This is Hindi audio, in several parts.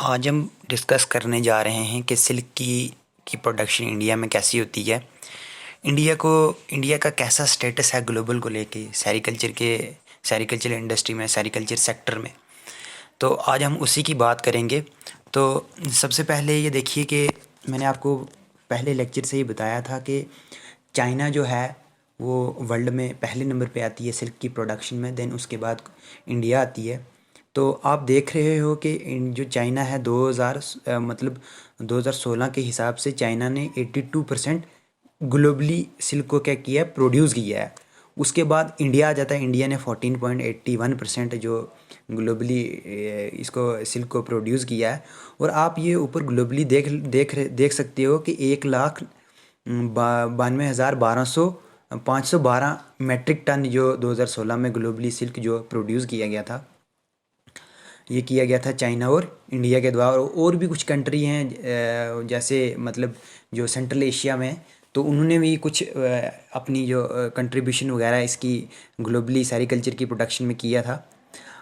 आज हम डिस्कस करने जा रहे हैं कि सिल्क की प्रोडक्शन इंडिया में कैसी होती है। इंडिया का कैसा स्टेटस है ग्लोबल को लेके सेरिकल्चर इंडस्ट्री में, सेरिकल्चर सेक्टर में। तो आज हम उसी की बात करेंगे। तो सबसे पहले ये देखिए कि मैंने आपको पहले लेक्चर से ही बताया था कि चाइना जो है वो वर्ल्ड में पहले नंबर पे आती है सिल्क की प्रोडक्शन में, देन उसके बाद इंडिया आती है। तो आप देख रहे हो कि जो चाइना है 2016 के हिसाब से चाइना ने 82% ग्लोबली सिल्क को क्या किया है, प्रोड्यूस किया है। उसके बाद इंडिया आ जाता है। इंडिया ने 14.81% जो ग्लोबली इसको सिल्क को प्रोड्यूस किया है। और आप ये ऊपर ग्लोबली देख सकते हो कि 1,92,512 मेट्रिक टन जो 2016 में ग्लोबली सिल्क जो प्रोड्यूस किया गया था, ये किया गया था चाइना और इंडिया के द्वारा। और भी कुछ कंट्री हैं जैसे मतलब जो सेंट्रल एशिया में, तो उन्होंने भी कुछ अपनी जो कंट्रीब्यूशन वगैरह इसकी ग्लोबली सेरिकल्चर की प्रोडक्शन में किया था।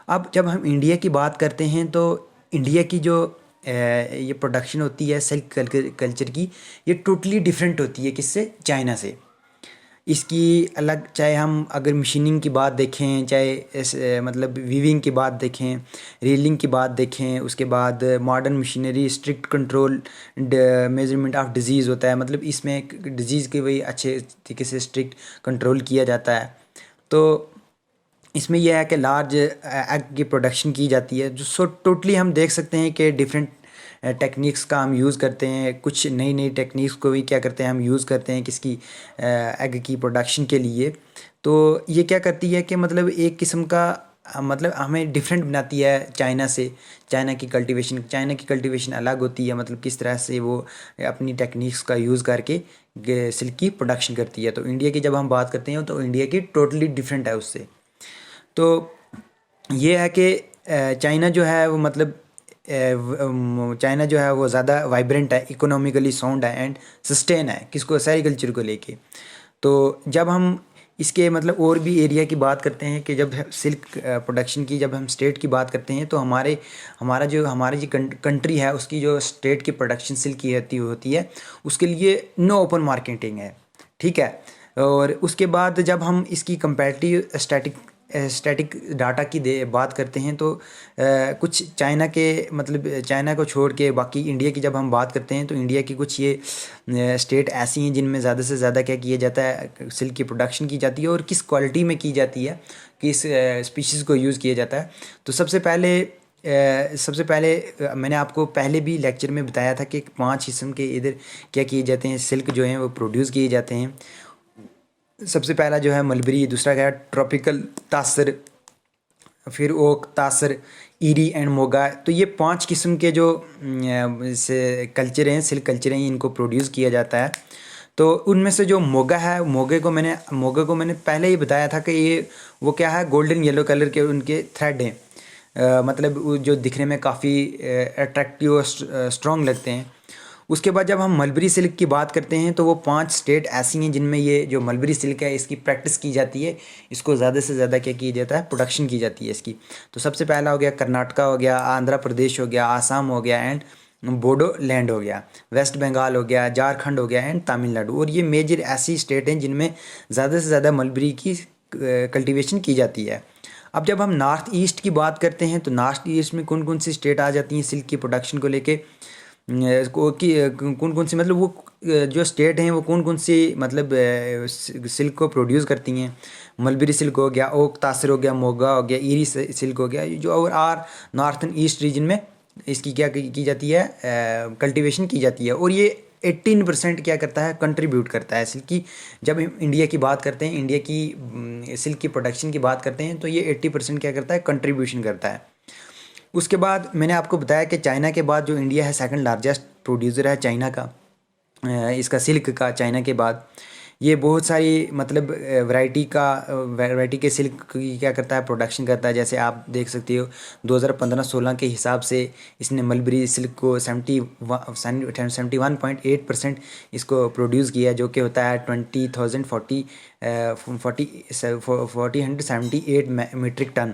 अब जब हम इंडिया की बात करते हैं तो इंडिया की जो ये प्रोडक्शन होती है सिल्क कल्चर की, ये टोटली डिफरेंट होती है किससे, चाइना से। इसकी अलग, चाहे हम अगर मशीनिंग की बात देखें, चाहे मतलब वीविंग की बात देखें, रीलिंग की बात देखें, उसके बाद modern machinery, strict control measurement of disease होता है। मतलब इसमें डिजीज़ के वही अच्छे तरीके से स्ट्रिक्ट कंट्रोल किया जाता है। तो इसमें यह है कि लार्ज एग की प्रोडक्शन की जाती है। जो टोटली हम देख सकते हैं कि डिफरेंट टेक्निक्स का हम यूज़ करते हैं। कुछ नई नई टेक्निक्स को भी क्या करते हैं, हम यूज़ करते हैं किसकी, एग की प्रोडक्शन के लिए। तो ये क्या करती है कि मतलब एक किस्म का मतलब हमें डिफरेंट बनाती है चाइना से। चाइना की कल्टीवेशन अलग होती है, मतलब किस तरह से वो अपनी टेक्निक्स का यूज़ करके सिल्क की प्रोडक्शन करती है। तो इंडिया की जब हम बात करते हैं तो इंडिया की टोटली डिफरेंट है उससे। तो ये है कि चाइना जो है वो मतलब चाइना जो है वो ज़्यादा वाइब्रेंट है, इकोनॉमिकली साउंड है एंड सस्टेन है किसको, सेरिकल्चर को लेके। तो जब हम इसके मतलब और भी एरिया की बात करते हैं कि जब सिल्क प्रोडक्शन की जब हम स्टेट की बात करते हैं तो हमारी जो कंट्री है उसकी जो स्टेट की प्रोडक्शन सिल्क की होती है उसके लिए नो ओपन मार्केटिंग है, ठीक है। और उसके बाद जब हम इसकी कंपैरेटिव स्टैटिक डाटा की बात करते हैं तो कुछ चाइना के मतलब चाइना को छोड़ के बाकी इंडिया की जब हम बात करते हैं तो इंडिया की कुछ ये स्टेट ऐसी हैं जिनमें ज़्यादा से ज़्यादा क्या किया जाता है, सिल्क की प्रोडक्शन की जाती है और किस क्वालिटी में की जाती है, किस स्पीशीज़ को यूज़ किया जाता है। तो सबसे पहले मैंने आपको पहले भी लेक्चर में बताया था कि 5 किस्म के इधर क्या किए जाते हैं, सिल्क जो हैं वो प्रोड्यूस किए जाते हैं। सबसे पहला जो है मलबरी, दूसरा क्या है ट्रॉपिकल तासर, फिर ओक तासर, ईरी एंड मोगा। तो ये 5 किस्म के जो कल्चर हैं, सिल्क कल्चर हैं, इनको प्रोड्यूस किया जाता है। तो उनमें से जो मोगा है, मोगे को मैंने पहले ही बताया था कि ये वो क्या है, गोल्डन येलो कलर के उनके थ्रेड हैं। मतलब जो दिखने में काफ़ी अट्रैक्टिव और स्ट्रॉन्ग लगते हैं। उसके बाद जब हम मलबरी सिल्क की बात करते हैं तो वो 5 स्टेट ऐसी हैं जिनमें ये जो मलबरी सिल्क है इसकी प्रैक्टिस की जाती है, इसको ज़्यादा से ज़्यादा क्या किया जाता है, प्रोडक्शन की जाती है इसकी। तो सबसे पहला हो गया कर्नाटका हो गया, आंध्र प्रदेश हो गया, आसाम हो गया एंड बोडोलैंड हो गया, वेस्ट बंगाल हो गया, झारखंड हो गया एंड तमिलनाडु। और ये मेजर ऐसी स्टेट हैं जिनमें ज़्यादा से ज़्यादा मलबरी की कल्टिवेशन की जाती है। अब जब हम नॉर्थ ईस्ट की बात करते हैं तो नॉर्थ ईस्ट में कौन कौन सी स्टेट आ जाती हैं सिल्क की प्रोडक्शन को लेके, कौन कौन सी मतलब वो जो स्टेट हैं वो कौन कौन सी मतलब सिल्क को प्रोड्यूस करती हैं। मलबरी सिल्क हो गया, ओक तासर हो गया, मोगा हो गया, ईरी सिल्क हो गया, जो और नॉर्थन ईस्ट रीजन में इसकी क्या की जाती है, कल्टीवेशन की जाती है। और ये 18% क्या करता है, कंट्रीब्यूट करता है सिल्क की। जब हम इंडिया की बात करते हैं, इंडिया की सिल्क की प्रोडक्शन की बात करते हैं तो ये 80% क्या करता है, कंट्रीब्यूशन करता है। उसके बाद मैंने आपको बताया कि चाइना के बाद जो इंडिया है सेकंड लार्जेस्ट प्रोड्यूसर है चाइना का, इसका सिल्क का चाइना के बाद। ये बहुत सारी मतलब वैरायटी के सिल्क की क्या करता है, प्रोडक्शन करता है। जैसे आप देख सकते हो 2015-16 के हिसाब से इसने मलबरी सिल्क को 71.8% इसको प्रोड्यूस किया, जो कि होता है 20,048 मीट्रिक टन।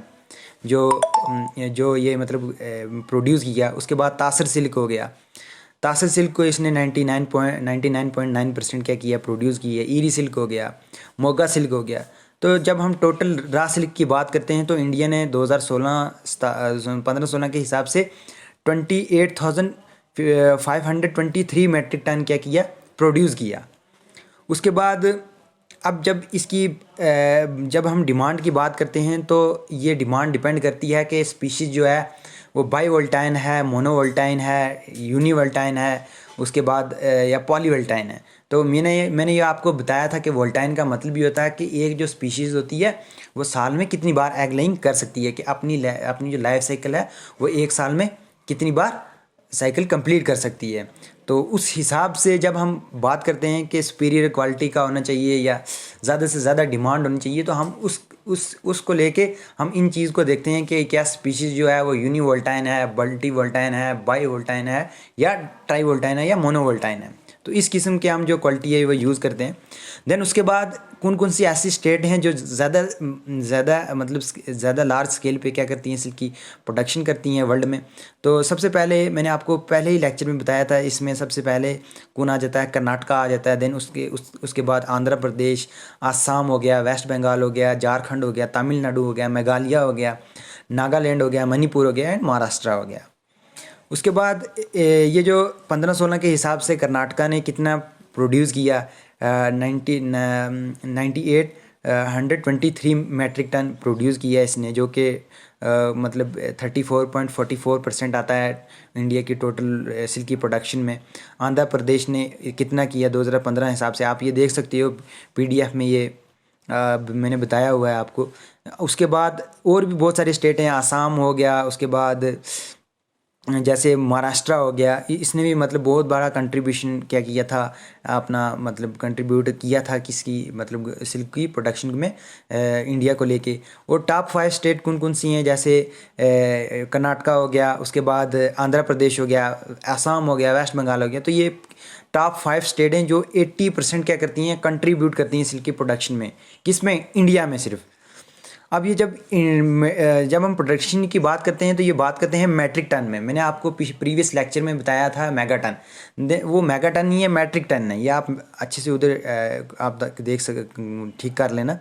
जो ये मतलब प्रोड्यूस किया। उसके बाद तासर सिल्क हो गया, तासर सिल्क को इसने 99.9% क्या किया, प्रोड्यूस किया। ईरी सिल्क हो गया, मोगा सिल्क हो गया। तो जब हम टोटल रा सिल्क की बात करते हैं तो इंडिया ने 2015-16 के हिसाब से 28,523 मेट्रिक टन क्या किया, प्रोड्यूस किया। उसके बाद अब जब हम डिमांड की बात करते हैं तो ये डिमांड डिपेंड करती है कि स्पीशीज़ जो है वो बाई वोल्टाइन है, मोनोवोल्टाइन है, यूनिवोल्टाइन है, उसके बाद या पॉलीवोल्टाइन है। तो मैंने ये आपको बताया था कि वोल्टाइन का मतलब ये होता है कि एक जो स्पीशीज़ होती है वो साल में कितनी बार एग लेइंग कर सकती है, कि अपनी जो लाइफ साइकिल है वो एक साल में कितनी बार साइकिल कंप्लीट कर सकती है। तो उस हिसाब से जब हम बात करते हैं कि सुपीरियर क्वालिटी का होना चाहिए या ज़्यादा से ज़्यादा डिमांड होनी चाहिए, तो हम उसको लेके हम इन चीज़ को देखते हैं कि क्या स्पीशीज़ जो है वो यूनिवोल्टाइन है, मल्टी वोल्टाइन है, बाई वोल्टाइन है, या ट्राई वोल्टाइन है, या मोनोवोल्टाइन है। तो इस किस्म के हम जो क्वालिटी है वो यूज़ करते हैं। देन उसके बाद कौन कौन सी ऐसी स्टेट हैं जो ज़्यादा मतलब ज़्यादा लार्ज स्केल पे क्या करती हैं, सिल्क की प्रोडक्शन करती हैं वर्ल्ड में। तो सबसे पहले मैंने आपको पहले ही लेक्चर में बताया था, इसमें सबसे पहले कौन आ जाता है, कर्नाटका आ जाता है। देन उसके बाद आंध्र प्रदेश, आसाम हो गया, वेस्ट बंगाल हो गया, झारखंड हो गया, तमिलनाडु हो गया, मेघालय हो गया, नागालैंड हो गया, मणिपुर हो गया एंड महाराष्ट्र हो गया। उसके बाद ये जो 15-16 के हिसाब से कर्नाटका ने कितना प्रोड्यूस किया, 98,123 मेट्रिक टन प्रोड्यूस किया इसने, जो कि मतलब 34.44% आता है इंडिया की टोटल सिल्क की प्रोडक्शन में। आंध्र प्रदेश ने कितना किया 2015 हिसाब से, आप ये देख सकते हो PDF में, ये मैंने बताया हुआ है आपको। उसके बाद और भी बहुत सारे स्टेट हैं, आसाम हो गया, उसके बाद जैसे महाराष्ट्र हो गया, इसने भी मतलब बहुत बड़ा कंट्रीब्यूशन क्या किया था, अपना मतलब कंट्रीब्यूट किया था किसकी, मतलब सिल्क की प्रोडक्शन में इंडिया को लेके। और टॉप 5 स्टेट कौन कौन सी हैं, जैसे कर्नाटका हो गया, उसके बाद आंध्र प्रदेश हो गया, आसाम हो गया, वेस्ट बंगाल हो गया। तो ये टॉप 5 स्टेट हैं जो 80% क्या करती हैं, कंट्रीब्यूट करती हैं सिल्क की प्रोडक्शन में। किसमें? इंडिया में सिर्फ। अब ये जब हम प्रोडक्शन की बात करते हैं तो ये बात करते हैं मैट्रिक टन में। मैंने आपको प्रीवियस लेक्चर में बताया था मेगा टन, वो मेगा टन नहीं है, मैट्रिक टन है। ये आप अच्छे से उधर आप देख ठीक कर लेना।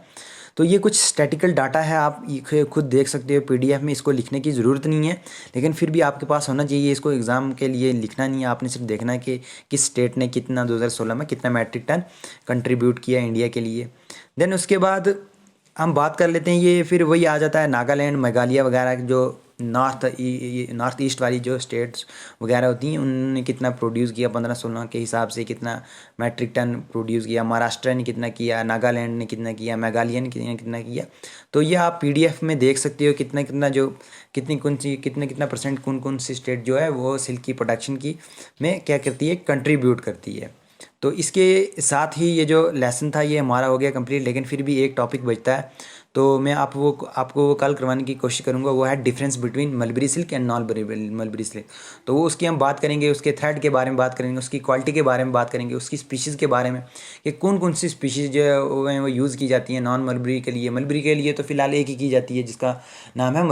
तो ये कुछ स्टैटिकल डाटा है, आप खुद देख सकते हो PDF में, इसको लिखने की ज़रूरत नहीं है, लेकिन फिर भी आपके पास होना चाहिए। इसको एग्ज़ाम के लिए लिखना नहीं है, आपने सिर्फ देखना है कि किस स्टेट ने कितना 2016 में कितना मैट्रिक टन कंट्रीब्यूट किया इंडिया के लिए। देन उसके बाद हम बात कर लेते हैं, ये फिर वही आ जाता है नागालैंड, मेघालय वगैरह, जो नॉर्थ ईस्ट वाली जो स्टेट्स वगैरह होती हैं, उन्होंने कितना प्रोड्यूस किया 15-16 के हिसाब से, कितना मैट्रिक टन प्रोड्यूस किया। महाराष्ट्र ने कितना किया, नागालैंड ने कितना किया, मेघालय ने कितना किया। तो ये आप PDF में देख सकते हो कितना परसेंट कौन कौन सी स्टेट जो है वो सिल्क की प्रोडक्शन की में क्या करती है, कंट्रीब्यूट करती है। तो इसके साथ ही ये जो लेसन था ये हमारा हो गया कंप्लीट, लेकिन फिर भी एक टॉपिक बचता है, तो मैं आपको वो कल करवाने की कोशिश करूँगा। वो है difference between mulberry silk and non mulberry silk. तो वो उसकी हम बात करेंगे, उसके थ्रेड के बारे में बात करेंगे, उसकी क्वालिटी के बारे में बात करेंगे, उसकी स्पीशीज़ के बारे में कि कौन कौन सी स्पीशीज़ जो है वो यूज़ की जाती हैं नॉन मलबरी के लिए। मलबरी के लिए तो फ़िलहाल एक ही की जाती है जिसका नाम है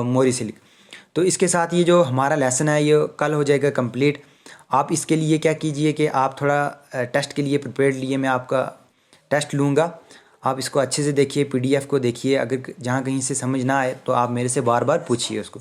मोरी सिल्क। तो इसके साथ ये जो हमारा लेसन है ये कल हो जाएगा कंप्लीट। आप इसके लिए क्या कीजिए कि आप थोड़ा टेस्ट के लिए प्रिपेयर्ड लिए, मैं आपका टेस्ट लूँगा, आप इसको अच्छे से देखिए, PDF को देखिए। अगर जहाँ कहीं से समझ ना आए तो आप मेरे से बार बार पूछिए उसको।